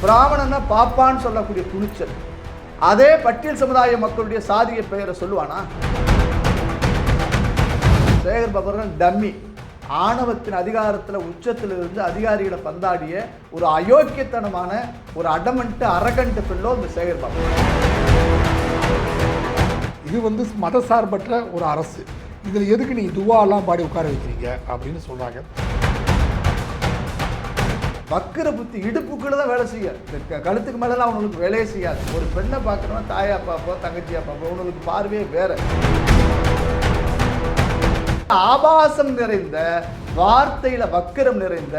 பிராமணன்னா பாப்பான்னு சொல்லக்கூடிய துணிச்சல் அதே பட்டியல் சமுதாய மக்களுடைய சாதிய பெயரை சொல்லுவானா? சேகர் பாபு டம்மி ஆணவத்தின் அதிகாரத்தில் உச்சத்தில் இருந்து அதிகாரிகளை பந்தாடிய ஒரு அயோக்கியத்தனமான ஒரு அடமன்ட்டு அரகண்ட்டு பிள்ளோ இந்த சேகர் பாபு. இது மதசார்பற்ற ஒரு அரசு. இதில் எதுக்கு நீங்கள் துவாலாம் பாடி உட்கார வைக்கிறீங்க அப்படின்னு சொல்கிறாங்க. வக்கிர புத்தி இடுப்புக்குள்ள தான் வேலை செய்யாது, கழுத்துக்கு மேலெல்லாம் அவனுக்கு வேலையே செய்யாது. ஒரு பெண்ணை பார்க்கணும்னா தாயா பார்ப்போம், தங்கச்சியா பார்ப்போம், அவனுக்கு பார்வையே வேற. ஆபாசம் நிறைந்த வார்த்தையில வக்கிரம் நிறைந்த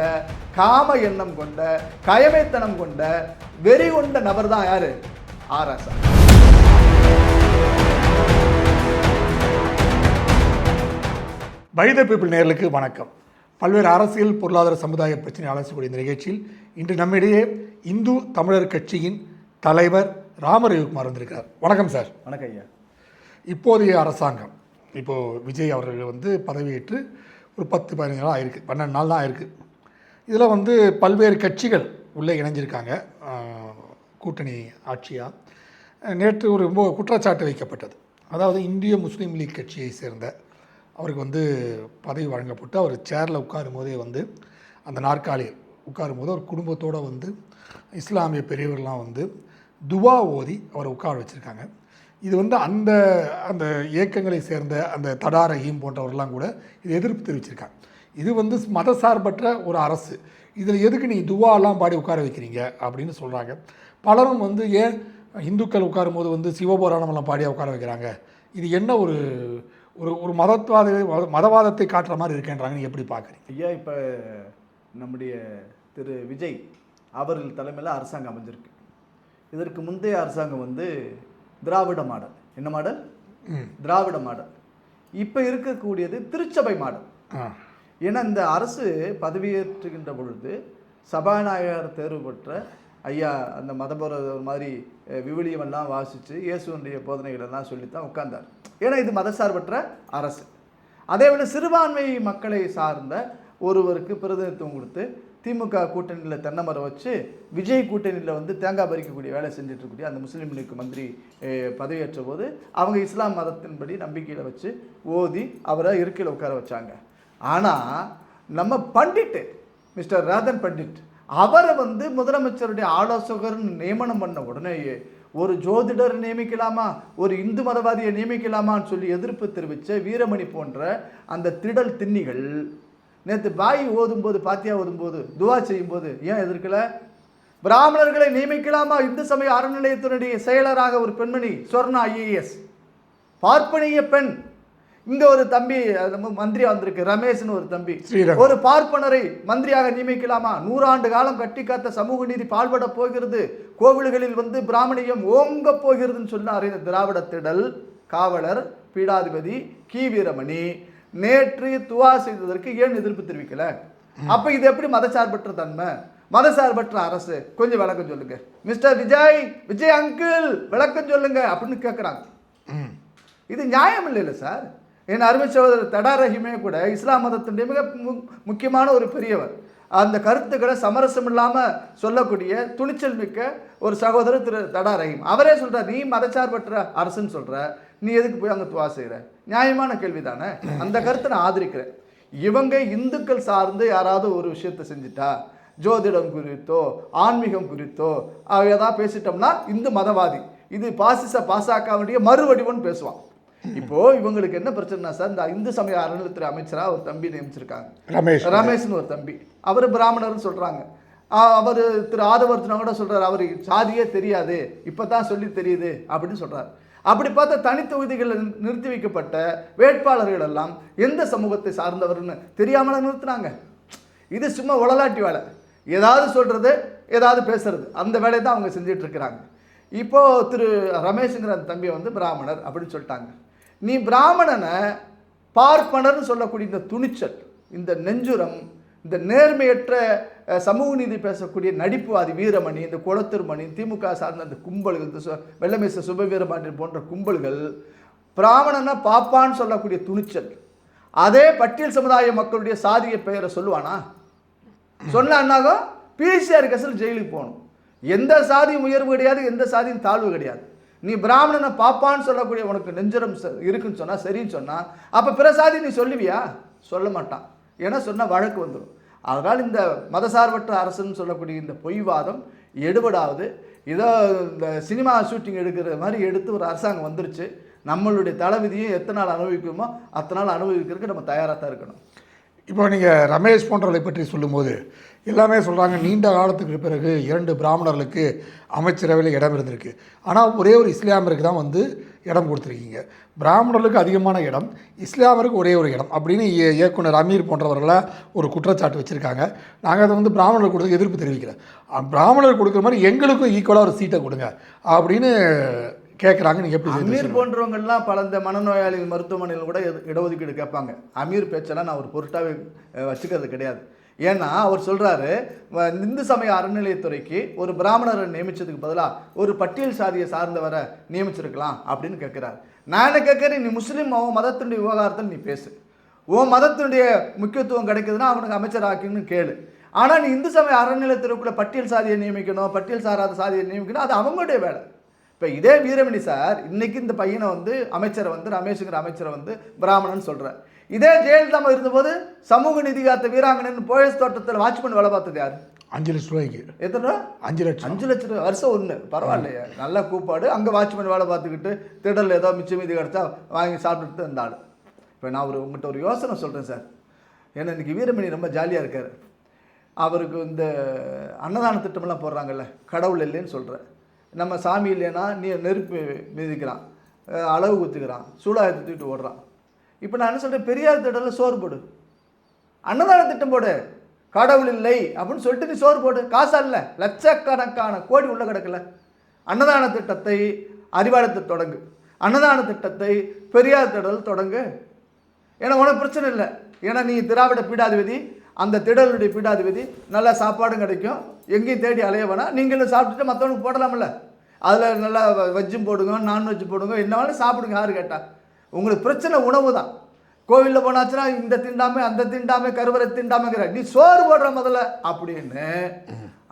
காம எண்ணம் கொண்ட கயமைத்தனம் கொண்ட வெறி கொண்ட நபர் தான் யாரு? ஆராசா. பை தி பீப்பிள் நேயர்களுக்கு வணக்கம். பல்வேறு அரசியல் பொருளாதார சமுதாய பிரச்சனை ஆலோசிக்கக்கூடிய இந்த நிகழ்ச்சியில் இன்று நம்மிடையே இந்து தமிழர் கட்சியின் தலைவர் ராம ரவிக்குமார் வந்திருக்கிறார். வணக்கம் சார். வணக்கம் ஐயா. இப்போதைய அரசாங்கம், இப்போது விஜய் அவர்கள் பதவியேற்று ஒரு 10-15 நாள் ஆயிருக்கு, 12 நாள் தான் ஆயிருக்கு. இதில் பல்வேறு கட்சிகள் உள்ளே இணைஞ்சிருக்காங்க கூட்டணி ஆட்சியாக. நேற்று ஒரு ரொம்ப குற்றச்சாட்டு வைக்கப்பட்டது. அதாவது இந்திய முஸ்லீம் லீக் கட்சியை சேர்ந்த அவருக்கு பதவி வழங்கப்பட்டு அவர் சேரில் உட்காரும் போதே அந்த நாற்காலியில் உட்காரும் போது அவர் குடும்பத்தோடு இஸ்லாமிய பெரியவர்கள்லாம் துவா ஓதி அவரை உட்கார வச்சுருக்காங்க. இது அந்த அந்த இயக்கங்களை சேர்ந்த அந்த தடா ரஹீம் போன்றவர்கள்லாம் கூட இது எதிர்ப்பு தெரிவிச்சிருக்காங்க. இது மதசார்பற்ற ஒரு அரசு. இதில் எதுக்கு நீங்கள் துவாலாம் பாடி உட்கார வைக்கிறீங்க அப்படின்னு சொல்கிறாங்க. பலரும் ஏன் இந்துக்கள் உட்காரும் போது சிவபுராணமெல்லாம் பாடியாக உட்கார வைக்கிறாங்க, இது என்ன ஒரு ஒரு மதவாதத்தை காட்டுற மாதிரி இருக்கேன்றாங்க. நீங்கள் எப்படி பார்க்குறீங்க ஐயா? இப்போ நம்முடைய திரு விஜய் அவர்கள் தலைமையில் அரசாங்கம் அமைஞ்சிருக்கு. இதற்கு முந்தைய அரசாங்கம் திராவிட மாடல். என்ன மாடல்? திராவிட மாடல். இப்போ இருக்கக்கூடியது திருச்சபை மாடல். ஏன்னா இந்த அரசு பதவியேற்றுகின்ற பொழுது சபாநாயகர் தேர்வு பெற்ற ஐயா அந்த மதபோர மாதிரி விவிலியமெல்லாம் வாசித்து இயேசுடைய போதனைகள் எல்லாம் சொல்லித்தான் உட்கார்ந்தார். ஏன்னா இது மதசார்பற்ற அரசு. அதேபோல் சிறுபான்மை மக்களை சார்ந்த ஒருவருக்கு பிரதிநிதித்துவம் கொடுத்து திமுக கூட்டணியில் தென்னை மரம் வச்சு விஜய் கூட்டணியில் தேங்காய் பறிக்கக்கூடிய வேலை செஞ்சுட்டு இருக்கக்கூடிய அந்த முஸ்லீம் லீக் மந்திரி பதவியேற்ற போது அவங்க இஸ்லாம் மதத்தின்படி நம்பிக்கையில் வச்சு ஓதி அவரை இருக்கையில் உட்கார வச்சாங்க. ஆனால் நம்ம பண்டிட்டு மிஸ்டர் ராதன் பண்டிட் அவரை முதலமைச்சருடைய ஆலோசகர்னு நியமனம் பண்ண உடனேயே ஒரு ஜோதிடர் நியமிக்கலாமா, ஒரு இந்து மதவாதியை நியமிக்கலாமான்னு சொல்லி எதிர்ப்பு தெரிவித்த வீரமணி போன்ற அந்த திடல் திண்ணிகள் நேற்று பாய் ஓதும்போது, பாத்தியா ஓதும்போது, துவா செய்யும்போது ஏன் எதிர்க்கலை? பிராமணர்களை நியமிக்கலாமா? இந்து சமய அறநிலையத்தினுடைய செயலராக ஒரு பெண்மணி சொர்ணா IAS, பார்ப்பனிய பெண். இங்க ஒரு தம்பி மந்திரியா வந்திருக்கு, ரமேஷ்னு ஒரு தம்பி. ஒரு பார்ப்பனரை மந்திரியாக நியமிக்கலாமா? 100 ஆண்டு காலம் கட்டி காத்த சமூக நீதி பால்பட போகிறது, கோவில்களில் பிராமணியம் ஓங்க போகிறதுன்னு சொன்னார் இந்த திராவிட திடல் காவலர் பீடாதிபதி கி வீரமணி. நேற்று துவா செய்ததற்கு ஏன் எதிர்ப்பு தெரிவிக்கல? அப்ப இது எப்படி மதசார்பற்ற தன்மை, மதசார்பற்ற அரசு? கொஞ்சம் விளக்கம் சொல்லுங்க மிஸ்டர் விஜய் அங்கிள், விளக்கம் சொல்லுங்க அப்படின்னு கேட்குறாங்க. இது நியாயம் இல்லை சார். என் அருமை சகோதரர் தடா ரஹீமே கூட இஸ்லாம் மதத்தினுடைய மிக முக்கியமான ஒரு பெரியவர். அந்த கருத்துக்களை சமரசம் இல்லாமல் சொல்லக்கூடிய துணிச்சல் மிக்க ஒரு சகோதரர் திரு தடா ரஹீம். அவரே சொல்கிறார், நீ மதச்சார்பற்ற அரசுன்னு சொல்கிற, நீ எதுக்கு போய் அங்கே துவா செய்கிற? நியாயமான கேள்வி தானே. அந்த கருத்தை நான் ஆதரிக்கிறேன். இவங்க இந்துக்கள் சார்ந்து யாராவது ஒரு விஷயத்தை செஞ்சுட்டா, ஜோதிடம் குறித்தோ ஆன்மீகம் குறித்தோ ஏதாவது பேசிட்டோம்னா இந்து மதவாதி, இது பாசாக்காவுடைய மறுவடிவம்னு பேசுவான். இப்போ இவங்களுக்கு என்ன பிரச்சனைனா சார், இந்த இந்து சமய அறநிலையத்துறை அமைச்சரா ஒரு தம்பி நியமிச்சிருக்காங்க, ரமேஷ்னு ஒரு தம்பி. அவர் பிராமணர்னு சொல்றாங்க. அவர் திரு ஆதவர்ஜனா கூட சொல்றாரு, அவர் சாதியே தெரியாது, இப்பதான் சொல்லி தெரியுது அப்படின்னு சொல்றாரு. அப்படி பார்த்தா தனித்தொகுதிகளில் நிறுத்தி வைக்கப்பட்ட வேட்பாளர்கள் எல்லாம் எந்த சமூகத்தை சார்ந்தவர்னு தெரியாமல நிறுத்தினாங்க. இது சும்மா உளலாட்டி வேலை, ஏதாவது சொல்றது ஏதாவது பேசுறது, அந்த வேலையை தான் அவங்க செஞ்சுட்டு இருக்கிறாங்க. இப்போ திரு ரமேஷுங்கிற அந்த தம்பியை பிராமணர் அப்படின்னு சொல்லிட்டாங்க. நீ பிராமணனை பார்ப்பனர்னு சொல்லக்கூடிய இந்த துணிச்சல், இந்த நெஞ்சுரம், இந்த நேர்மையற்ற சமூக நீதி பேசக்கூடிய நடிப்புவாதி வீரமணி, இந்த குளத்தூர்மணி, திமுக சார்ந்த அந்த கும்பல்கள், இந்த வெள்ளமேச சுபவீரபாண்டியன் போன்ற கும்பல்கள் பிராமணனை பாப்பான்னு சொல்லக்கூடிய துணிச்சல் அதே பட்டியல் சமுதாய மக்களுடைய சாதிய பெயரை சொல்லுவானா? சொன்னாகும் PCR கேஸில் ஜெயிலுக்கு போகணும். எந்த சாதியும் உயர்வு கிடையாது, எந்த சாதியும் தாழ்வு கிடையாது. நீ பிராமணனை பாப்பான்னு சொல்லக்கூடிய உனக்கு நெஞ்சரம் இருக்குன்னு சொன்னா, சரின்னு சொன்னா, அப்ப பிற சாதி நீ சொல்லுவியா? சொல்ல மாட்டான். ஏன்னா சொன்னா வழக்கு வந்துடும். அதனால் இந்த மதசார்பற்ற அரசுன்னு சொல்லக்கூடிய இந்த பொய்வாதம் எடுபடாவது. இதோ இந்த சினிமா ஷூட்டிங் எடுக்கிற மாதிரி எடுத்து ஒரு அரசாங்கம் வந்துருச்சு. நம்மளுடைய தலைவிதியும் எத்தனை நாள் அனுபவிக்குமோ அத்தனை நாள் அனுபவிக்கிறதுக்கு நம்ம தயாராக தான் இருக்கணும். இப்போ நீங்கள் ரமேஷ் போன்றவர்களை பற்றி சொல்லும்போது எல்லாமே சொல்கிறாங்க, நீண்ட காலத்துக்கு பிறகு 2 பிராமணர்களுக்கு அமைச்சரவையில் இடம் இருந்திருக்கு. ஆனால் ஒரே ஒரு இஸ்லாமியருக்கு தான் வந்து இடம் கொடுத்துருக்கீங்க. பிராமணர்களுக்கு அதிகமான இடம், இஸ்லாமியருக்கு ஒரே ஒரு இடம் அப்படின்னு இயக்குனர் அமீர் போன்றவர்களாக ஒரு குற்றச்சாட்டு வச்சுருக்காங்க. நாங்கள் அதை வந்து பிராமணர்களுக்கு கொடுத்து எதிர்ப்பு தெரிவிக்கல. பிராமணர்கள் கொடுக்குற மாதிரி எங்களுக்கும் ஈக்குவலாக ஒரு சீட்டை கொடுங்க அப்படின்னு கேட்குறாங்க. நீங்கள் எப்படி? அமீர் போன்றவங்கள்லாம் பல இந்த மனநோயாளிகள் மருத்துவமனையில் கூட இடஒதுக்கீடு கேட்பாங்க. அமீர் பேச்செல்லாம் நான் ஒரு பொருட்டாகவே வச்சுக்கிறது கிடையாது. ஏன்னா அவர் சொல்கிறாரு, இந்து சமய அறநிலையத்துறைக்கு ஒரு பிராமணரை நியமித்ததுக்கு பதிலாக ஒரு பட்டியல் சாதியை சார்ந்தவரை நியமிச்சிருக்கலாம் அப்படின்னு கேட்குறாரு. நான் என்ன கேட்குறேன், நீ முஸ்லீம் உன் மதத்தினுடைய விவகாரத்தில் நீ பேசு. உன் மதத்தினுடைய முக்கியத்துவம் கிடைக்குதுன்னா அவனுக்கு அமைச்சர் ஆக்கின்னு கேளு. ஆனால் நீ இந்து சமய அறநிலையத்துறைக்குள்ள பட்டியல் சாதியை நியமிக்கணும், பட்டியல் சாராத சாதியை நியமிக்கணும், அது அவங்களுடைய வேலை. இப்போ இதே வீரமணி சார் இன்னைக்கு இந்த பையனை வந்து அமைச்சரை வந்து ரமேஷுங்கிற அமைச்சரை வந்து பிராமணன் சொல்கிறார். இதே ஜெயலலிதா இருந்தபோது சமூக நீதி காத்த வீராங்கன்னு போயஸ் தோட்டத்தில் வாட்ச்மேன் வேலை பார்த்தது யார்? 5 லட்ச ரூபாய்க்கு. எத்தனை ரூபா? 5 லட்சம். 5 லட்ச ரூபா வருஷம் ஒன்று. பரவாயில்லையா, நல்ல கூப்பாடு. அங்கே வாட்ச்மேன் வேலை பார்த்துக்கிட்டு திடல் ஏதோ மிச்சம் மீதி கிடச்சா வாங்கி சாப்பிட்டுட்டு இருந்தாள். இப்போ நான் உங்கள்கிட்ட ஒரு யோசனை சொல்கிறேன் சார். ஏன்னா இன்றைக்கி வீரமணி ரொம்ப ஜாலியாக இருக்கார். அவருக்கு இந்த அன்னதான திட்டமெல்லாம் போடுறாங்கல்ல, கடவுள் இல்லைன்னு சொல்கிறேன். நம்ம சாமி இல்லைன்னா நீ நெருப்பு மிதிக்கிறான், அளவு குத்துக்கிறான், சூடாயத்தை தூக்கிட்டு ஓடுறான். இப்போ நான் என்ன சொல்கிறேன், பெரியார் திட்டத்தில் சோறு போடு, அன்னதான திட்டம் போடு, கடவுள் இல்லை அப்படின்னு சொல்லிட்டு நீ சோறு போடு. காசா இல்லை, லட்சக்கணக்கான கோடி உள்ள கிடக்கல. அன்னதான திட்டத்தை அறிவாலயத்தை தொடங்கு, அன்னதான திட்டத்தை பெரியார் திடல் தொடங்கு. ஏன்னா உனக்கு பிரச்சனை இல்லை. ஏன்னா நீ திராவிட பீடாதிபதி, அந்த திடலுடைய பீடாதிபதி, நல்லா சாப்பாடும் கிடைக்கும், எங்கேயும் தேடி அலைய வேணாம், நீங்களும் சாப்பிட்டுட்டு மற்றவனுக்கு போடலாம்ல. அதில் நல்லா வெஜ்ஜும் போடுங்க, நான்வெஜ்ஜு போடுங்க, என்ன வேணாலும் சாப்பிடுங்க. யாரு கேட்டால் உங்களுக்கு பிரச்சனை உணவு தான். கோவிலில் போனாச்சுன்னா இந்த திண்டாமை அந்த திண்டாமை கருவறை திண்டாமைங்கிற, நீ சோறு போடுற முதல்ல அப்படின்னு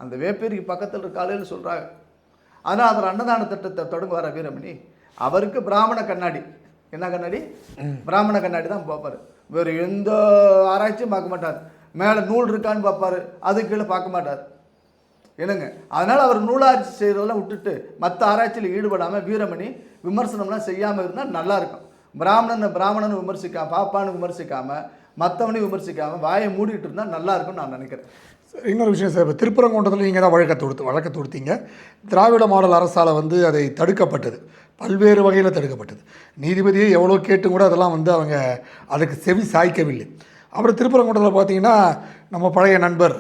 அந்த வேப்பேரிக்கு பக்கத்தில் இருக்க காலையில் சொல்கிறாங்க. ஆனால் அவர் அன்னதான திட்டத்தை தொடங்க வர வீரமணி, அவருக்கு பிராமண கண்ணாடி. என்ன கண்ணாடி? பிராமண கண்ணாடி தான் பார்ப்பார். வேறு எந்த ஆராய்ச்சியும் பார்க்க மாட்டார். மேலே நூல் இருக்கான்னு பார்ப்பார், அது கீழே பார்க்க மாட்டார். என்னங்க, அதனால் அவர் நூலாராய்ச்சி செய்கிறதெல்லாம் விட்டுட்டு மற்ற ஆராய்ச்சியில் ஈடுபடாமல் வீரமணி விமர்சனம்லாம் செய்யாமல் இருந்தால் நல்லாயிருக்கும். பிராமணனை விமர்சிக்காமல், பாப்பான்னு விமர்சிக்காமல், மற்றவனையும் விமர்சிக்காமல் வாயை மூடிட்டு இருந்தால் நல்லாயிருக்கும்னு நான் நினைக்கிறேன். இன்னொரு விஷயம் சார், இப்போ திருப்பரங்குன்றத்தில் நீங்கள் தான் வழக்க தொடுத்தீங்க. திராவிட மாடல் அரசால் வந்து அதை தடுக்கப்பட்டது, பல்வேறு வகையில் தடுக்கப்பட்டது. நீதிபதியை எவ்வளோ கேட்டும் கூட அதெல்லாம் வந்து அவங்க அதுக்கு செவி சாய்க்கவில்லை. அப்புறம் திருப்பரங்குன்றத்தில் பார்த்தீங்கன்னா நம்ம பழைய நண்பர்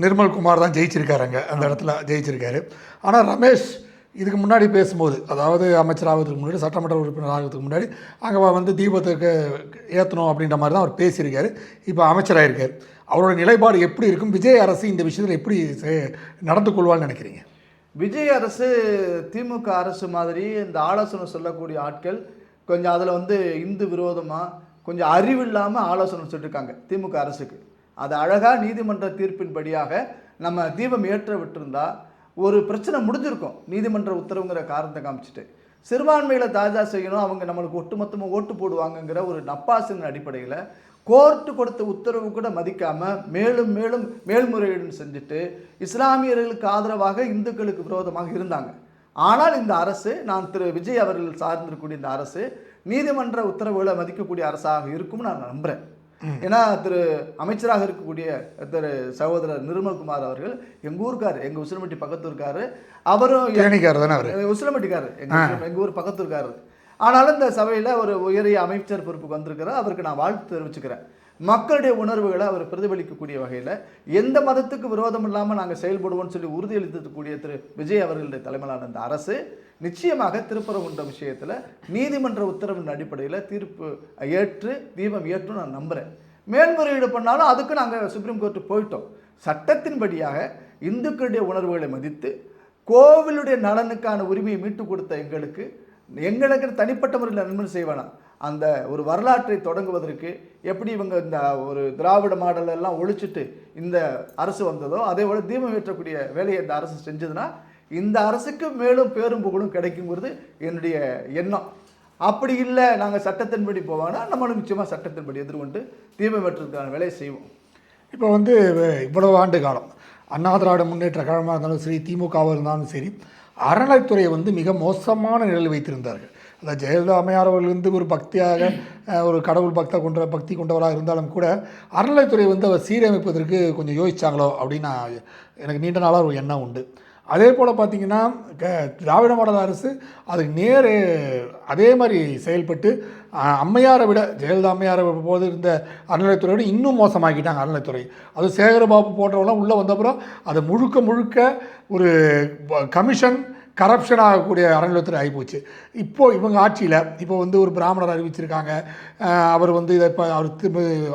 நிர்மல்குமார் தான் ஜெயிச்சிருக்காருங்க, அந்த இடத்துல ஜெயிச்சிருக்காரு. ஆனால் ரமேஷ் இதுக்கு முன்னாடி பேசும்போது, அதாவது அமைச்சர் ஆகிறதுக்கு முன்னாடி, சட்டமன்ற உறுப்பினர் ஆகிறதுக்கு முன்னாடி அங்கே வந்து தீபத்துக்கு ஏற்றணும் அப்படின்ற மாதிரி தான் அவர் பேசியிருக்காரு. இப்போ அமைச்சராகிருக்கார். அவரோட நிலைப்பாடு எப்படி இருக்கும்? விஜய் அரசு இந்த விஷயத்தில் எப்படி நடந்து கொள்வான்னு நினைக்கிறீங்க? விஜய் அரசு திமுக அரசு மாதிரி இந்த ஆலோசனை சொல்லக்கூடிய ஆட்கள் கொஞ்சம் அதில் வந்து இந்து விரோதமாக கொஞ்சம் அறிவில்லாமல் ஆலோசனை சொல்லியிருக்காங்க திமுக அரசுக்கு. அது அழகாக நீதிமன்ற தீர்ப்பின்படியாக நம்ம தீபம் ஏற்ற விட்டுருந்தா ஒரு பிரச்சனை முடிஞ்சிருக்கும். நீதிமன்ற உத்தரவுங்கிற காரணத்தை காமிச்சிட்டு சிறுபான்மையில் தாஜா செய்யணும், அவங்க நம்மளுக்கு ஒட்டுமொத்தமாக ஓட்டு போடுவாங்கங்கிற ஒரு நப்பாசின் அடிப்படையில் கோர்ட்டு கொடுத்த உத்தரவு கூட மதிக்காமல் மேலும் மேலும் மேல்முறையீடு செஞ்சுட்டு இஸ்லாமியர்களுக்கு ஆதரவாக இந்துக்களுக்கு விரோதமாக இருந்தாங்க. ஆனால் இந்த அரசு, நான் திரு விஜய் அவர்கள் சார்ந்திருக்கக்கூடிய இந்த அரசு நீதிமன்ற உத்தரவுகளை மதிக்கக்கூடிய அரசாக இருக்கும்னு நான் நம்புகிறேன். ஏன்னா திரு அமைச்சராக இருக்கக்கூடிய திரு சகோதரர் நிர்மல்குமார் அவர்கள் எங்கள் ஊருக்காரு, எங்கள் உசிலம்பட்டி பக்கத்து இருக்காரு. அவரும் உசிலம்பட்டிக்காரு, எங்கள் ஊர் பக்கத்து இருக்காரு. ஆனாலும் இந்த சபையில் ஒரு உயரிய அமைச்சர் பொறுப்புக்கு வந்திருக்கிறார். அவருக்கு நான் வாழ்த்து தெரிவிச்சுக்கிறேன். மக்களுடைய உணர்வுகளை அவர் பிரதிபலிக்கக்கூடிய வகையில் எந்த மதத்துக்கு விரோதம் இல்லாமல் நாங்கள் செயல்படுவோம்னு சொல்லி உறுதியளித்திருக்கக்கூடிய திரு விஜய் அவர்களுடைய தலைமையிலான இந்த அரசு நிச்சயமாக திருப்பரங்குன்ற விஷயத்தில் நீதிமன்ற உத்தரவின் அடிப்படையில் தீர்ப்பு ஏற்று தீபம் ஏற்று நான் நம்புகிறேன். மேல்முறையீடு பண்ணாலும் அதுக்கு நாங்கள் சுப்ரீம் கோர்ட்டு போயிட்டோம். சட்டத்தின்படியாக இந்துக்களுடைய உணர்வுகளை மதித்து கோவிலுடைய நலனுக்கான உரிமையை மீட்டு கொடுத்த எங்களுக்கு தனிப்பட்ட முறையில் நன்மை செய்வானா, அந்த ஒரு வரலாற்றை தொடங்குவதற்கு எப்படி இவங்க இந்த ஒரு திராவிட மாடல் எல்லாம் ஒழிச்சிட்டு இந்த அரசு வந்ததோ அதே போல தீபம் ஏற்றக்கூடிய வேலையை இந்த அரசு செஞ்சதுன்னா இந்த அரசுக்கு மேலும் பேரும் புகழும் கிடைக்குங்கிறது என்னுடைய எண்ணம். அப்படி இல்லை நாங்கள் சட்டத்தின்படி போவாங்கன்னா நம்மளும் நிச்சயமாக சட்டத்தின்படி எதிர்கொண்டு தீபம் ஏற்றதுக்கான வேலையை செய்வோம். இப்போ வந்து இவ்வளவு ஆண்டு காலம் அண்ணா திராவிட முன்னேற்ற கழகமாக இருந்தாலும் சரி, திமுகவாக இருந்தாலும் சரி, அறநிலைத்துறையை வந்து மிக மோசமான நிலையில் வைத்திருந்தார்கள். அதாவது ஜெயலலிதா அம்மையார் அவர்கள் வந்து ஒரு பக்தியாக ஒரு கடவுள் பக்தி கொண்டவராக இருந்தாலும் கூட அறநிலைத்துறை வந்து அவர் சீரமைப்பதற்கு கொஞ்சம் யோசிச்சாங்களோ அப்படின்னு எனக்கு நீண்ட நாளாக ஒரு எண்ணம் உண்டு. அதே போல் பார்த்திங்கன்னா திராவிட மாடல் அரசு அதுக்கு அதே மாதிரி செயல்பட்டு அம்மையாரை விட ஜெயலலிதா அம்மையாரை போது இருந்த அறநிலைத்துறையோட இன்னும் மோசமாக்கிட்டாங்க அறநிலைத்துறை. அது சேகரபாபு போன்றவங்களாம் உள்ளே வந்தப்புறம் அது முழுக்க ஒரு கமிஷன் கரப்ஷன் ஆகக்கூடிய அறநிலையத்துறை ஆகிப்போச்சு. இப்போது இவங்க ஆட்சியில் இப்போ வந்து ஒரு பிராமணர் அறிவிச்சிருக்காங்க. அவர் வந்து இதை இப்போ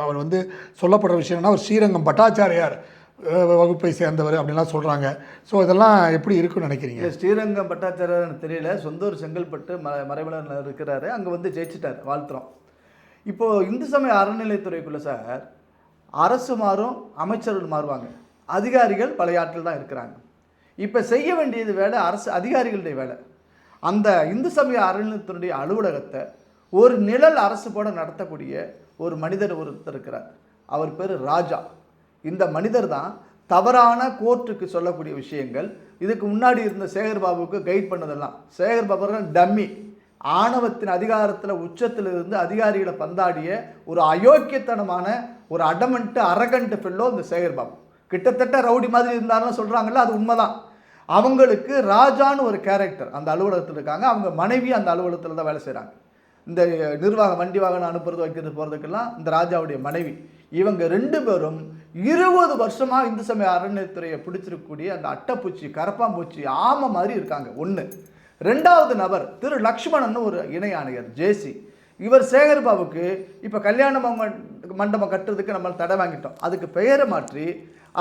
அவர் வந்து சொல்லப்படுற விஷயம்னா அவர் ஸ்ரீரங்கம் பட்டாச்சாரியார் வகுப்பை சேர்ந்தவர் அப்படின்லாம் சொல்கிறாங்க. ஸோ இதெல்லாம் எப்படி இருக்குன்னு நினைக்கிறீங்க? ஸ்ரீரங்கம் பட்டாச்சாரியார்னு தெரியல, சொந்த ஒரு செங்கல்பட்டு மறைமலர் இருக்கிறாரு, அங்கே வந்து ஜெயிச்சிட்டார், வாழ்த்துறோம். இப்போது இந்து சமய அறநிலையத்துறைக்குள்ளே சார் அரசு மாறும், அமைச்சர்கள் மாறுவாங்க, அதிகாரிகள் பழைய ஆட்கள் தான் இருக்கிறாங்க. இப்போ செய்ய வேண்டியது வேலை அரசு அதிகாரிகளுடைய வேலை. அந்த இந்து சமய அறநிலையத்துறையுடைய அலுவலகத்தை ஒரு நிழல் அரசு போட நடத்தக்கூடிய ஒரு மனிதர் ஒருத்தர் இருக்கிறார். அவர் பேர் ராஜா. இந்த மனிதர் தான் தவறான கோர்ட்டுக்கு சொல்லக்கூடிய விஷயங்கள், இதுக்கு முன்னாடி இருந்த சேகர்பாபுவுக்கு கைட் பண்ணதெல்லாம். சேகர்பாபு டம்மி, ஆணவத்தின் அதிகாரத்தில் உச்சத்தில் இருந்து அதிகாரிகளை பந்தாடிய ஒரு அயோக்கியத்தனமான ஒரு அடமண்ட்டு அரகண்ட் ஃபெல்லோ இந்த சேகர்பாபு. கிட்டத்தட்ட ரவுடி மாதிரி இருந்தாலும் சொல்கிறாங்கல்ல, அது உண்மைதான். அவங்களுக்கு ராஜான்னு ஒரு கேரக்டர் அந்த அலுவலகத்தில் இருக்காங்க. அவங்க மனைவி அந்த அலுவலகத்தில் தான் வேலை செய்கிறாங்க. இந்த நிர்வாகம் வண்டி வாகனம் அனுப்புறது வைக்கிறது போகிறதுக்கெல்லாம் இந்த ராஜாவுடைய மனைவி. இவங்க 2 பேரும் 20 வருஷமாக இந்து சமய அறநிலையத்துறையை பிடிச்சிருக்கக்கூடிய அந்த அட்டைப்பூச்சி கரப்பாம்பூச்சி ஆமை மாதிரி இருக்காங்க. 1. 2வது நபர் திரு லக்ஷ்மணன் ஒரு இணை ஆணையர் ஜேசி. இவர் சேகர்பாபுக்கு இப்போ கல்யாண மண்டபம் கட்டுறதுக்கு நம்ம தடை வாங்கிட்டோம், அதுக்கு பெயரை மாற்றி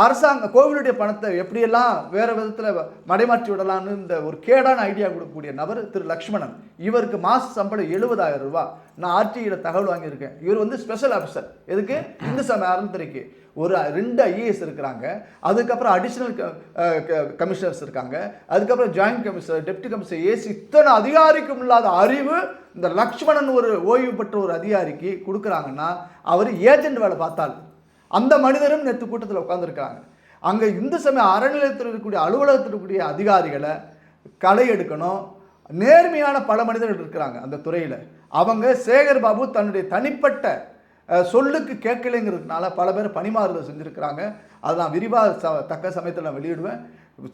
அரசாங்க கோவிலுடைய பணத்தை எப்படியெல்லாம் வேறு விதத்தில் மடைமாற்றி விடலான்னு இந்த ஒரு கேடான ஐடியா கொடுக்கக்கூடிய நபர் திரு லக்ஷ்மணன். இவருக்கு மாத சம்பளம் 70,000 ரூபா. நான் ஆர்டிஐயில் தகவல் வாங்கியிருக்கேன். இவர் வந்து ஸ்பெஷல் ஆஃபீஸர். எதுக்கு? இந்து சமய அறநிலையத்துறைக்கு. ஒரு 2 ஐஏஎஸ் இருக்கிறாங்க, அதுக்கப்புறம் அடிஷ்னல் கமிஷனர்ஸ் இருக்காங்க, அதுக்கப்புறம் joint commissioner, deputy commissioner, AC, இத்தனை அதிகாரிக்கும் இல்லாத அறிவு இந்த லக்ஷ்மணன் ஒரு ஓய்வு பெற்ற ஒரு அதிகாரிக்கு கொடுக்குறாங்கன்னா அவர் ஏஜென்ட் வேலை பார்த்தால். அந்த மனிதரும் நேற்று கூட்டத்தில் உட்காந்துருக்காங்க. அங்கே இந்து சமய அறநிலையத்தில் இருக்கக்கூடிய அலுவலகத்தில் இருக்கக்கூடிய அதிகாரிகளை களை எடுக்கணும். நேர்மையான பல மனிதர்கள் இருக்கிறாங்க அந்த துறையில். அவங்க சேகர்பாபு தன்னுடைய தனிப்பட்ட சொல்லுக்கு கேட்கலைங்கிறதுனால பல பேர் பணிமாறுதல் செஞ்சுருக்கிறாங்க. அதை நான் விரிவாக தக்க சமயத்தில் நான் வெளியிடுவேன்.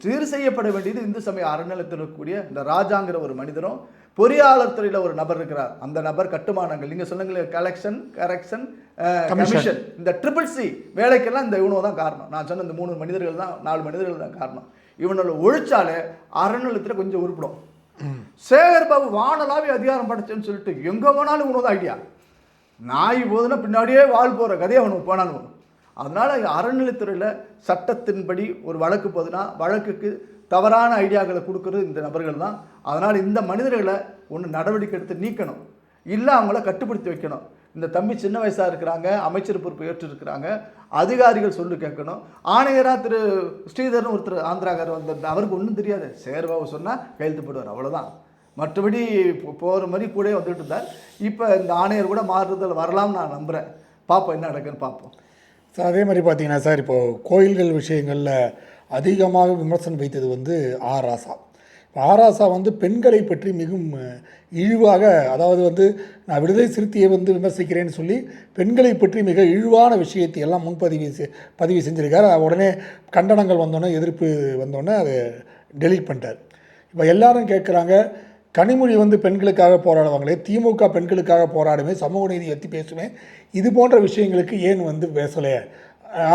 சீர் செய்யப்பட வேண்டியது இந்து சமய அறநிலையத்தில் இருக்கக்கூடிய இந்த ராஜாங்கிற ஒரு மனிதரும், பொறியாளர் துறையில் ஒரு நபர் இருக்கிறார். அந்த நபர் கட்டுமானங்கள், நீங்கள் சொன்னீங்களே கரெக்ஷன் கமிஷன், இந்த CCC வேலைக்கெல்லாம் இந்த இவனோ தான் காரணம். நான் சொன்ன இந்த 3 மனிதர்கள் தான் 4 மனிதர்கள் தான் காரணம். இவனோட ஒழிச்சாலே அறநிலையத்தில் கொஞ்சம் உருப்பிடும். சேகர்பாபு வானலாவே அதிகாரம் படைச்சேன்னு சொல்லிட்டு எங்கே போனாலும் இவனோ தான் ஐடியா. நாய் போதுன்னா பின்னாடியே வாழ் போகிற கதையை அவனுக்கு போனாலும். அதனால் அறநிலையத்துறையில் சட்டத்தின்படி ஒரு வழக்கு போதுன்னா வழக்குக்கு தவறான ஐடியாக்களை கொடுக்குறது இந்த நபர்கள் தான். அதனால் இந்த மனிதர்களை ஒன்று நடவடிக்கை எடுத்து நீக்கணும், இல்லை அவங்கள கட்டுப்படுத்தி வைக்கணும். இந்த தம்பி சின்ன வயசாக இருக்கிறாங்க, அமைச்சர் பொறுப்பு ஏற்றிருக்கிறாங்க, அதிகாரிகள் சொல்லி கேட்கணும். ஆணையராக திரு ஸ்ரீதர்னு ஒருத்தர் ஆந்திராக்காரர் வந்த அவருக்கு ஒன்றும் தெரியாது, சேர்பாபு சொன்னால் கையெழுத்து போடுவார், அவ்வளோதான். மற்றபடி போகிற மாதிரி கூட வந்துட்டு இருந்தார். இப்போ இந்த ஆணையர் கூட மாறுதல் வரலாம்னு நான் நம்புகிறேன். பார்ப்போம் என்ன நடக்குன்னு பார்ப்போம். சார் அதே மாதிரி பார்த்தீங்கன்னா சார், இப்போது கோயில்கள் விஷயங்களில் அதிகமாக விமர்சனம் வைத்தது வந்து ராசா. ராசா வந்து பெண்களை பற்றி மிகவும் இழிவாக, அதாவது வந்து நான் விடுதலை சிறுத்தையை வந்து விமர்சிக்கிறேன்னு சொல்லி பெண்களை பற்றி மிக இழிவான விஷயத்தை எல்லாம் பதிவு செஞ்சுருக்கார். உடனே கண்டனங்கள் வந்தோடனே, எதிர்ப்பு வந்தோடனே அதை டெலீட் பண்ணிட்டார். இப்போ எல்லாரும் கேட்குறாங்க, கனிமொழி வந்து பெண்களுக்காக போராடுவாங்களே, திமுக பெண்களுக்காக போராடுமே, சமூக நீதி பற்றி பேசுவேன், இது போன்ற விஷயங்களுக்கு ஏன் வந்து பேசலை,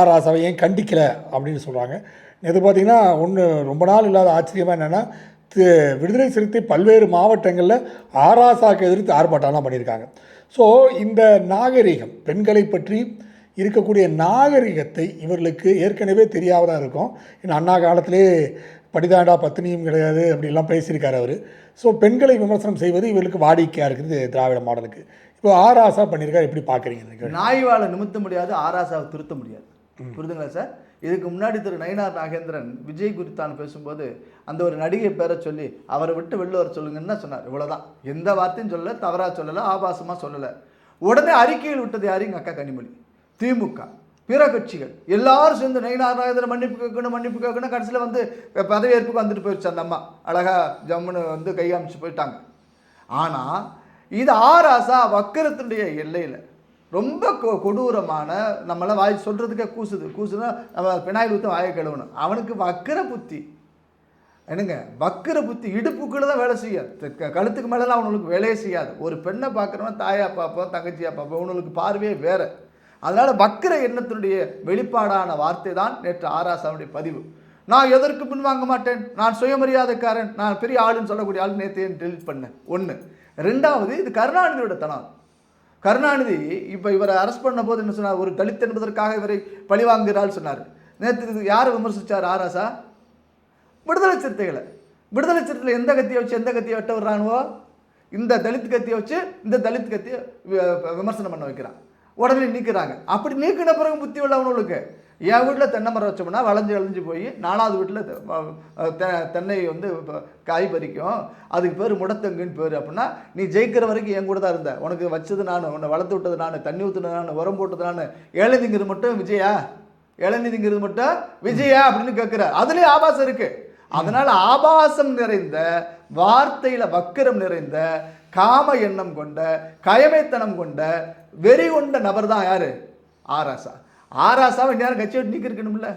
ராசாவை ஏன் கண்டிக்கலை அப்படின்னு சொல்கிறாங்க. இது பார்த்திங்கன்னா ஒன்று ரொம்ப நாள் இல்லாத ஆச்சரியமாக என்னென்னா, விடுதலை சிறுத்தை பல்வேறு மாவட்டங்களில் ராசாவுக்கு எதிர்த்து ஆர்ப்பாட்டம்லாம் பண்ணியிருக்காங்க. ஸோ இந்த நாகரிகம், பெண்களை பற்றி இருக்கக்கூடிய நாகரிகத்தை இவர்களுக்கு ஏற்கனவே தெரியாததாக இருக்கும். ஏன்னா அண்ணா காலத்திலே படிதாண்டா பத்தினியும் கிடையாது அப்படிலாம் பேசியிருக்கார் அவர். ஸோ பெண்களை விமர்சனம் செய்வது இவர்களுக்கு வாடிக்கையாக இருக்குது திராவிட மாடலுக்கு. இப்போ ஆராசா பண்ணியிருக்காரு, எப்படி பார்க்குறீங்க? நாய்வாலை நிமித்த முடியாது, ஆராசாவை திருத்த முடியாது. புரிதுங்களா சார்? இதுக்கு முன்னாடி திரு நயினார் நாகேந்திரன் விஜய் குறித்தான் பேசும்போது அந்த ஒரு நடிகை பேரை சொல்லி அவரை விட்டு வெளில வர சொல்லுங்கன்னு தான் சொன்னார். இவ்வளோதான், எந்த வார்த்தையும் சொல்லலை, தவறாக சொல்லலை, ஆபாசமாக சொல்லலை. உடனே அறிக்கையில் விட்டது யாரு? எங்கள் அக்கா கனிமொழி. திமுக பிற கட்சிகள் எல்லாரும் சேர்ந்து நயினார் நாகேந்திரன் மன்னிப்பு கேட்கணும் கடைசியில் வந்து பதவியேற்புக்கு வந்துட்டு போயிடுச்சு. அந்த அம்மா அழகா ஜம்முன்னு வந்து கை காமிச்சு போயிட்டாங்க. ஆனால் இது ஆராசா வக்கரத்தினுடைய எல்லையில் ரொம்ப கொடூரமான, நம்மளாம் வாய் சொல்கிறதுக்கே கூசுனா நம்ம பினாயில் ஊற்ற வாயை கழுவணும். அவனுக்கு வக்கர புத்தி என்னங்க, வக்கர புத்தி இடுப்புக்குள்ள தான் வேலை செய்யாது, கழுத்துக்கு மேலெலாம் அவனுக்கு வேலையே செய்யாது. ஒரு பெண்ணை பார்க்குறவன் தாயா பார்ப்போம், தங்கச்சியா பார்ப்போம், அவனுக்கு பார்வையே வேறு. அதனால் வக்கர எண்ணத்தினுடைய வெளிப்பாடான வார்த்தை தான் நேற்று ஆராசாவுடைய பதிவு. நான் எதற்கு பின்வாங்க மாட்டேன், நான் சுயமரியாதைக்காரன், நான் பெரிய ஆளுன்னு சொல்லக்கூடிய ஆள் நேற்று டெலிட் பண்ணேன். ஒன்று. ரெண்டாவது, இது கருணாநிதியோட தனம். கருணாநிதி இப்போ இவரை அரெஸ்ட் பண்ண போது என்ன சொன்னார்? ஒரு தலித் என்பதற்காக இவரை பழிவாங்குகிறாள் சொன்னார். நேற்று யாரை விமர்சித்தார் ஆராசா? விடுதலை சிறுத்தைகளை எந்த கத்தியை வச்சு எந்த கத்தியை வெட்ட விடுறானுவோ, இந்த தலித் கத்தியை வச்சு இந்த தலித் கத்தியை விமர்சனம் பண்ண வைக்கிறான். உடனே நீக்கிறாங்க. அப்படி நீக்கின பிறகு புத்தி உள்ளவனுக்கு, என் வீட்டில் தென்னை மரம் வச்சோம்னா வளைஞ்சு போய் 4வது வீட்டில் தென்னை வந்து காய் பறிக்கும், அதுக்கு பேர் முடத்தங்குன்னு பேர். அப்படின்னா நீ ஜெயிக்கிற வரைக்கும் என் கூட தான் இருந்த, உனக்கு வச்சது நான், உன்னை வளர்த்து விட்டது நான், தண்ணி ஊற்றுனது நான், உரம் போட்டது நான், இளநீங்கிறது மட்டும் விஜயா, இளநீங்கிறது மட்டும் விஜயா அப்படின்னு கேட்குறார். அதுலேயும் ஆபாசம் இருக்கு. அதனால் ஆபாசம் நிறைந்த வார்த்தையில் வக்கரம் நிறைந்த காம எண்ணம் கொண்ட கயமைத்தனம் கொண்ட வெறி கொண்ட நபர் தான் யாரு? ஆராசா. ஆராசாவை நேரம் கட்சி விட்டு நீக்கி இருக்கணும்ல.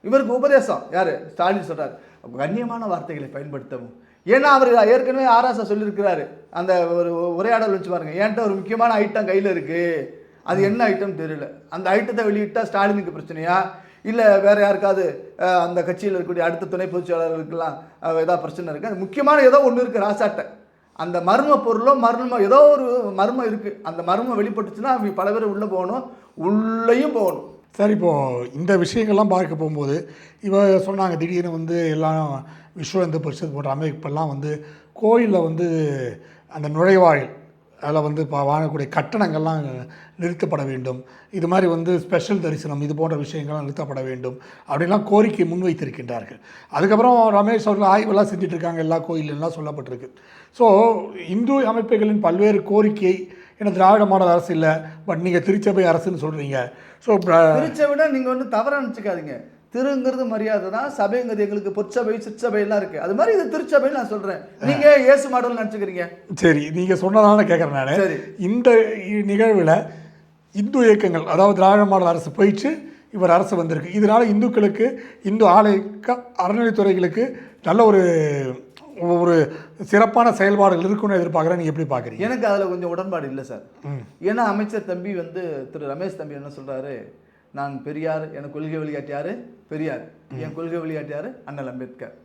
இவருக்கு உபதேசம் யாரு? ஸ்டாலின் சொல்றாரு, கண்ணியமான வார்த்தைகளை பயன்படுத்தவும். ஏன்னா அவர் ஏற்கனவே ஆராசா சொல்லியிருக்கிறாரு, அந்த ஒரு உரையாடல் வச்சு பாருங்க, ஏன்ட்ட ஒரு முக்கியமான ஐட்டம் கையில் இருக்கு, அது என்ன ஐட்டம் தெரியல, அந்த ஐட்டத்தை வெளியிட்டா ஸ்டாலினுக்கு பிரச்சனையா இல்லை வேற யாருக்காவது அந்த கட்சியில் இருக்கக்கூடிய அடுத்த துணை பொதுச்செயலாளர்களுக்கெல்லாம் ஏதாவது பிரச்சனை இருக்கு, அது முக்கியமான ஏதோ ஒன்று இருக்குது ராசாட்டை, அந்த மர்ம பொருளோ ஏதோ ஒரு மர்மம் இருக்குது, அந்த மர்மம் வெளிப்பட்டுச்சுன்னா அவங்க பல பேர் உள்ளே போகணும், உள்ளேயும் போகணும். சார், இப்போது இந்த விஷயங்கள்லாம் பார்க்க போகும்போது இவ சொன்னாங்க, திடீர்னு வந்து எல்லாம் விஸ்வ இந்து பரிஷத் போன்ற அமைப்பெல்லாம் வந்து கோயிலில் வந்து அந்த நுழைவாயில் அதில் வந்து இப்போ வாங்கக்கூடிய கட்டணங்கள்லாம் நிறுத்தப்பட வேண்டும், இது மாதிரி வந்து ஸ்பெஷல் தரிசனம் இது போன்ற விஷயங்கள்லாம் நிறுத்தப்பட வேண்டும் அப்படின்லாம் கோரிக்கை முன்வைத்திருக்கின்றார்கள். அதுக்கப்புறம் ரமேஷ் அவர்கள் ஆய்வெல்லாம் செஞ்சிட்ருக்காங்க, எல்லா கோயிலெல்லாம் சொல்லப்பட்டிருக்கு. ஸோ இந்து அமைப்புகளின் பல்வேறு கோரிக்கை, ஏன்னா திராவிட மாடல் அரசு இல்லை, பட் நீங்கள் திருச்சபை அரசுன்னு சொல்கிறீங்க. ஸோ திருச்சபை நீங்கள் ஒன்றும் தவறாக நினச்சிக்காதீங்க, திருங்கிறது மரியாதை தான், சபைங்கிறது எங்களுக்கு பொற்சபை சிற்சபை எல்லாம் இருக்குது, அது மாதிரி இது திருச்சபைன்னு நான் சொல்கிறேன், நீங்கள் இயேசு மாடல் நினச்சிக்கிறீங்க. சரி, நீங்கள் சொன்னதான கேட்குறேன் நான். சரி, இந்த நிகழ்வில் இந்து இயக்கங்கள், அதாவது திராவிட மாடல் அரசு போயிடுச்சு, இவர் அரசு வந்திருக்கு, இதனால் இந்துக்களுக்கு, இந்து அறநிலைத்துறைகளுக்கு நல்ல ஒரு சிறப்பான செயல்பாடுகள் இருக்குன்னு எதிர்பார்க்குறேன். நீங்கள் எப்படி பார்க்குறீங்க? எனக்கு அதில் கொஞ்சம் உடன்பாடு இல்லை சார். ஏன்னா அமைச்சர் தம்பி வந்து திரு ரமேஷ் தம்பி என்ன சொல்கிறாரு, நான் பெரியார், எனக்கு கொள்கை வழிகாட்டியார் பெரியார், என் கொள்கை வழிகாட்டியார் அண்ணல் அம்பேத்கர்.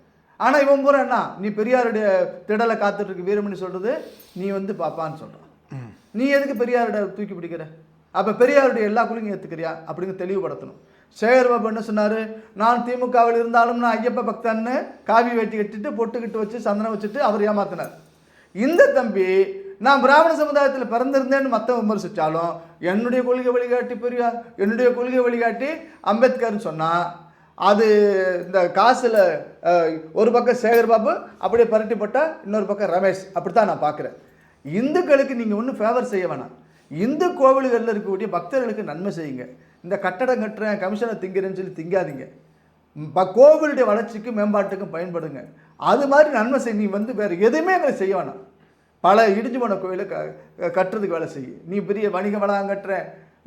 ஆனால் இவன் பூரா என்ன, நீ பெரியாருடைய திடலை காத்துட்ருக்கு வீரமணி சொல்கிறது, நீ வந்து பாப்பான்னு சொல்கிறான். நீ எதுக்கு பெரியாருடைய தூக்கி பிடிக்கிற? அப்போ பெரியாருடைய எல்லா கொள்கையும் ஏற்றுக்கிறியா அப்படின்னு தெளிவுபடுத்தணும். சேகர்பாபு என்ன சொன்னார், நான் திமுகவில் இருந்தாலும் நான் ஐயப்ப பக்தன்னு காவி வேட்டி கட்டிட்டு பொட்டுக்கிட்டு வச்சு சந்தனம் வச்சுட்டு அவர் ஏமாத்தினார். இந்த தம்பி நான் பிராமண சமுதாயத்தில் பிறந்திருந்தேன்னு மற்ற விமர்சித்தாலும் என்னுடைய கொள்கை வழிகாட்டி பெரியார், என்னுடைய கொள்கை வழிகாட்டி அம்பேத்கர்னு சொன்னால் அது இந்த காசில் ஒரு பக்கம் சேகர்பாபு அப்படியே பரட்டிப்பட்டால் இன்னொரு பக்கம் ரமேஷ், அப்படித்தான் நான் பார்க்குறேன். இந்துக்களுக்கு நீங்கள் ஒன்றும் ஃபேவர் செய்ய வேணாம், இந்து கோவில்களில் இருக்கக்கூடிய பக்தர்களுக்கு நன்மை செய்யுங்க. இந்த கட்டடம் கட்டுறேன் கமிஷனை திங்கிறேன்னு சொல்லி திங்காதீங்க, கோவிலுடைய வளர்ச்சிக்கும் மேம்பாட்டுக்கும் பயன்படுங்க. அது மாதிரி நன்மை செய். நீ வந்து வேறு எதுவுமே எங்களை செய்ய வேணாம், பல இடிஞ்சு போன கோயிலை கட்டுறதுக்கு வேலை செய்ய. நீ பெரிய வணிக வளாகம் கட்டுற,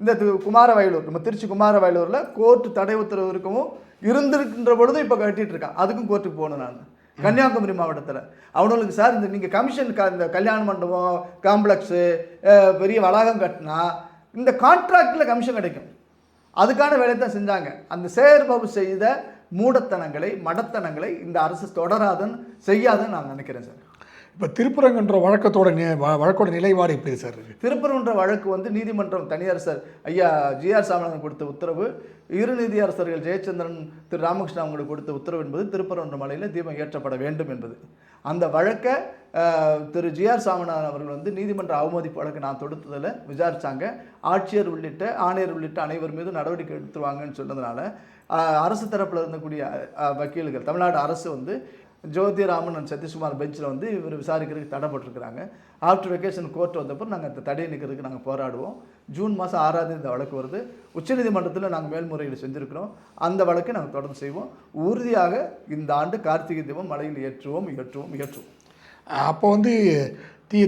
இந்த குமாரவயலூர், நம்ம திருச்சி குமாரவயலூரில் கோர்ட்டு தடை உத்தரவு இருக்கவும் இருந்திருக்கின்ற பொழுது இப்போ கட்டிகிட்டு இருக்கான், அதுக்கும் கோர்ட்டுக்கு போகணும். நான் கன்னியாகுமரி மாவட்டத்தில் அவனுங்களுக்கு சார் இந்த நீங்கள் கமிஷன் இந்த கல்யாண மண்டபம் காம்ப்ளெக்ஸு பெரிய வளாகம் கட்டினா இந்த கான்ட்ராக்டில் கமிஷன் கிடைக்கும், அதுக்கான வேலையை தான் செஞ்சாங்க. அந்த சேகர்பாபு செய்த மூடத்தனங்களை மடத்தனங்களை இந்த அரசு தொடராதுன்னு செய்யாதுன்னு நான் நினைக்கிறேன் சார். இப்போ திருப்பரங்குன்ற வழக்கோட நிலைப்பாடு எப்படி சார்? திருப்பரங்குன்ற வழக்கு வந்து நீதிமன்றம் தனியரசர் ஐயா ஜிஆர் சாமிநாதன் கொடுத்த உத்தரவு, இரு நீதியரசர்கள் ஜெயச்சந்திரன் திரு ராமகிருஷ்ணன் அவங்களுக்கு கொடுத்த உத்தரவு என்பது திருப்பரங்குன்ற மலையில் தீபம் ஏற்றப்பட வேண்டும் என்பது. அந்த வழக்கை திரு ஜிஆர் சாமிநாதன் அவர்கள் வந்து நீதிமன்ற அவமதிப்பு வழக்கு நான் தொடுத்ததில் விசாரித்தாங்க. ஆட்சியர் உள்ளிட்ட ஆணையர் உள்ளிட்ட அனைவர் மீது நடவடிக்கை எடுத்துருவாங்கன்னு சொன்னதுனால அரசு தரப்பில் இருந்தக்கூடிய வக்கீல்கள் தமிழ்நாடு அரசு வந்து ஜோதிராமன் அண்ட் சதீஷ்குமார் பெஞ்சில் வந்து இவர் விசாரிக்கிறதுக்கு தடைப்பட்டிருக்கிறாங்க. ஆஃப்டர் வெக்கேஷன் கோர்ட் வந்தப்போ நாங்கள் அந்த தடையை நிற்கிறதுக்கு நாங்கள் போராடுவோம். ஜூன் மாதம் 6ஆம் தேதி இந்த வழக்கு வருது. உச்சநீதிமன்றத்தில் நாங்கள் மேல்முறையீடு செஞ்சுருக்கிறோம். அந்த வழக்கை நாங்கள் தொடர்ந்து செய்வோம். உறுதியாக இந்த ஆண்டு கார்த்திகை தீபம் மலையில் ஏற்றுவோம். அப்போ வந்து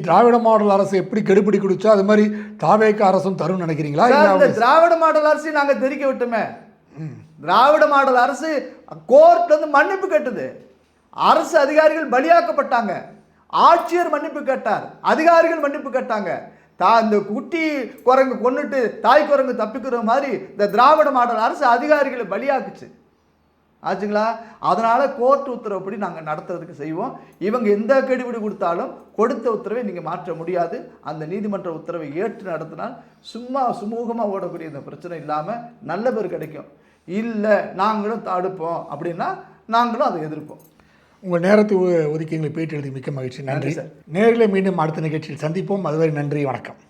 திராவிட மாடல் அரசு எப்படி கெடுபிடி குடிச்சோ அது மாதிரி தாவேக அரசும் தரும் நினைக்கிறீங்களா? இந்த திராவிட மாடல் அரசு நாங்கள் தெரிவிக்க விட்டோமே. திராவிட மாடல் அரசு கோர்ட் வந்து மன்னிப்பு கேட்டது. அரசு அதிகாரிகள் பலியாக்கப்பட்டாங்க. ஆட்சியர் மன்னிப்பு கேட்டார், அதிகாரிகள் மன்னிப்பு கேட்டாங்க. இந்த குட்டி குரங்கு கொன்னுட்டு தாய் குரங்கு தப்பிக்கிற மாதிரி இந்த திராவிட மாடல் அரசு அதிகாரிகளை பலியாக்குச்சு ஆச்சுங்களா. அதனால கோர்ட் உத்தரவுப்படி நாங்கள் நடத்துறதுக்கு செய்வோம். இவங்க எந்த கெடுபிடி கொடுத்தாலும் கொடுத்த உத்தரவை நீங்கள் மாற்ற முடியாது. அந்த நீதிமன்ற உத்தரவை ஏற்று நடத்தினால் சுமூகமாக ஓடக்கூடிய இந்த பிரச்சனை இல்லாமல் நல்ல பேர் கிடைக்கும். இல்லை நாங்களும் தடுப்போம் அப்படின்னா நாங்களும் அதை எதிர்ப்போம். உங்கள் நேரத்தை ஒதுக்கி எங்களை பேட்டி எழுதி மிக்க மகிழ்ச்சி. நன்றி. நேரில் மீண்டும் அடுத்த நிகழ்ச்சியில் சந்திப்போம். அதுவரை நன்றி, வணக்கம்.